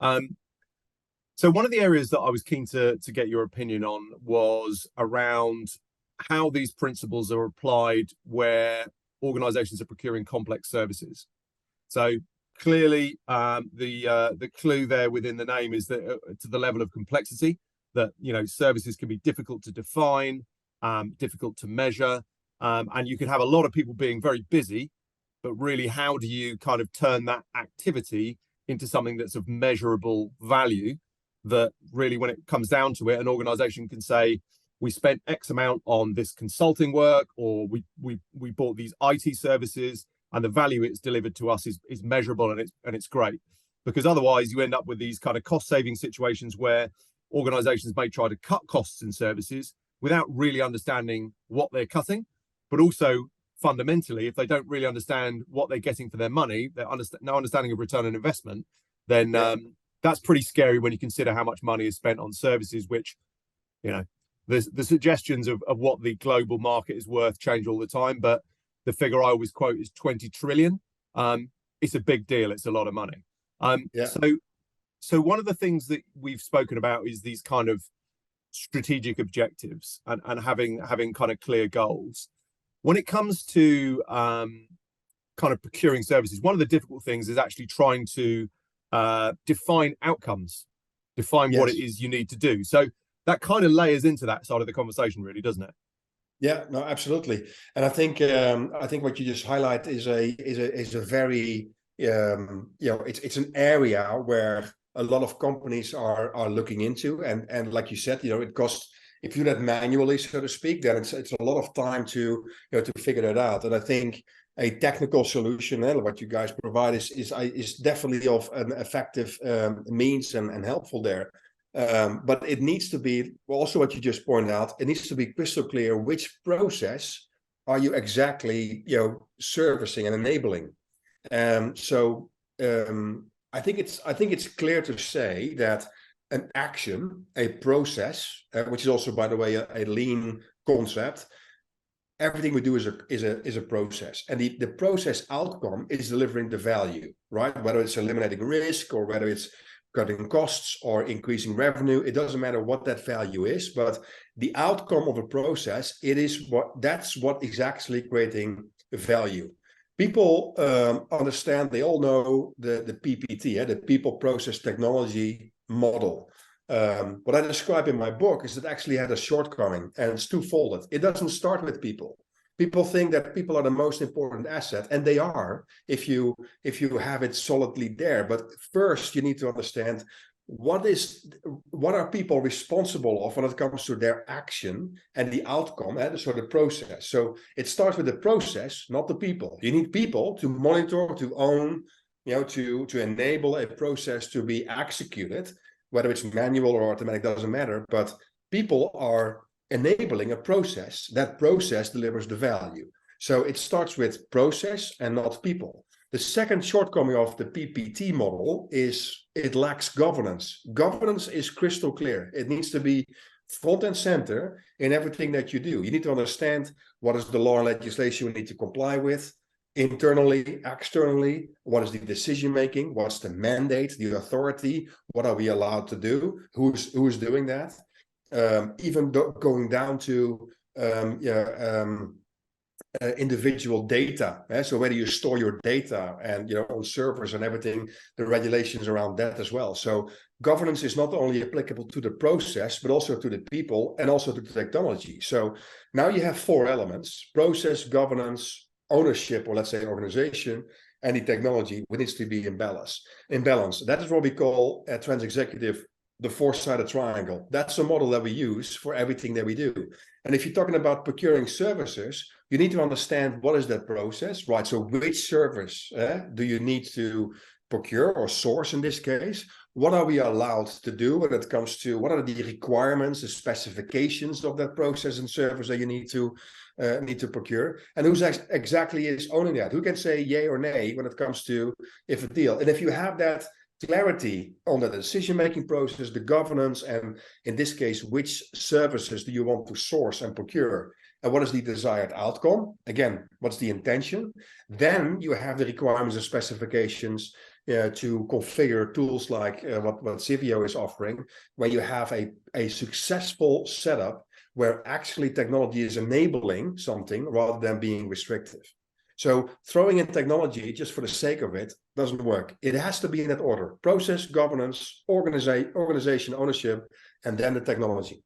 Um, so one of the areas that I was keen to get your opinion on was around how these principles are applied where organizations are procuring complex services. So clearly, the clue there within the name is that to the level of complexity that services can be difficult to define, difficult to measure, and you can have a lot of people being very busy, but really, how do you kind of turn that activity into something that's of measurable value? That really, when it comes down to it, an organization can say, we spent X amount on this consulting work, or we bought these IT services, and the value it's delivered to us is measurable, and it's great. Because otherwise, you end up with these kind of cost saving situations where organizations may try to cut costs in services without really understanding what they're cutting, but also fundamentally, if they don't really understand what they're getting for their money, no understanding of return on investment, then that's pretty scary when you consider how much money is spent on services, which, the suggestions of what the global market is worth change all the time. But the figure I always quote is 20 trillion. It's a big deal. It's a lot of money. So one of the things that we've spoken about is these kind of strategic objectives and having kind of clear goals. When it comes to kind of procuring services, one of the difficult things is actually trying to define outcomes, define what it is you need to do. So that kind of layers into that side of the conversation, really, doesn't it? Yeah, no, absolutely. And I think what you just highlight is a very it's an area where a lot of companies are looking into, and like you said, it costs, if you do that manually, so to speak, then it's a lot of time to figure that out. And I think a technical solution, what you guys provide, is definitely of an effective means and helpful there. But it needs to be also what you just pointed out. It needs to be crystal clear which process are you exactly servicing and enabling. So I think it's clear to say that an action, a process, which is also, by the way, a lean concept. Everything we do is a process, and the process outcome is delivering the value, right? Whether it's eliminating risk, or whether it's cutting costs or increasing revenue, it doesn't matter what that value is, but the outcome of a process, that's what is actually creating value. People understand, they all know the PPT, the People Process Technology model. What I describe in my book is it actually had a shortcoming, and it's twofold. It doesn't start with people. People think that people are the most important asset, and they are if you have it solidly there. But first, you need to understand what are people responsible of when it comes to their action and the outcome, so the process. So it starts with the process, not the people. You need people to monitor, to own, to enable a process to be executed. Whether it's manual or automatic, doesn't matter, but people are enabling a process. That process delivers the value. So it starts with process and not people. The second shortcoming of the PPT model is it lacks governance. Governance is crystal clear. It needs to be front and center in everything that you do. You need to understand what is the law and legislation we need to comply with. Internally, externally, what is the decision making? What's the mandate, the authority? What are we allowed to do? Who is doing that? Even going down to individual data. So whether you store your data and on servers and everything, the regulations around that as well. So governance is not only applicable to the process, but also to the people and also to the technology. So now you have four elements: process, governance, ownership, or let's say organization, and the technology, which needs to be in balance. That is what we call a Trans-Executive, the four-sided triangle. That's a model that we use for everything that we do. And if you're talking about procuring services, you need to understand what is that process, right? So which service do you need to procure or source in this case? What are we allowed to do when it comes to what are the requirements, the specifications of that process and service that you need to procure, and who's exactly is owning that? Who can say yay or nay when it comes to if a deal? And if you have that clarity on the decision-making process, the governance, and in this case, which services do you want to source and procure, and what is the desired outcome? Again, what's the intention? Then you have the requirements and specifications, to configure tools like what Civio is offering, where you have a successful setup where actually technology is enabling something rather than being restrictive. So throwing in technology just for the sake of it doesn't work. It has to be in that order: process, governance, organization, ownership, and then the technology.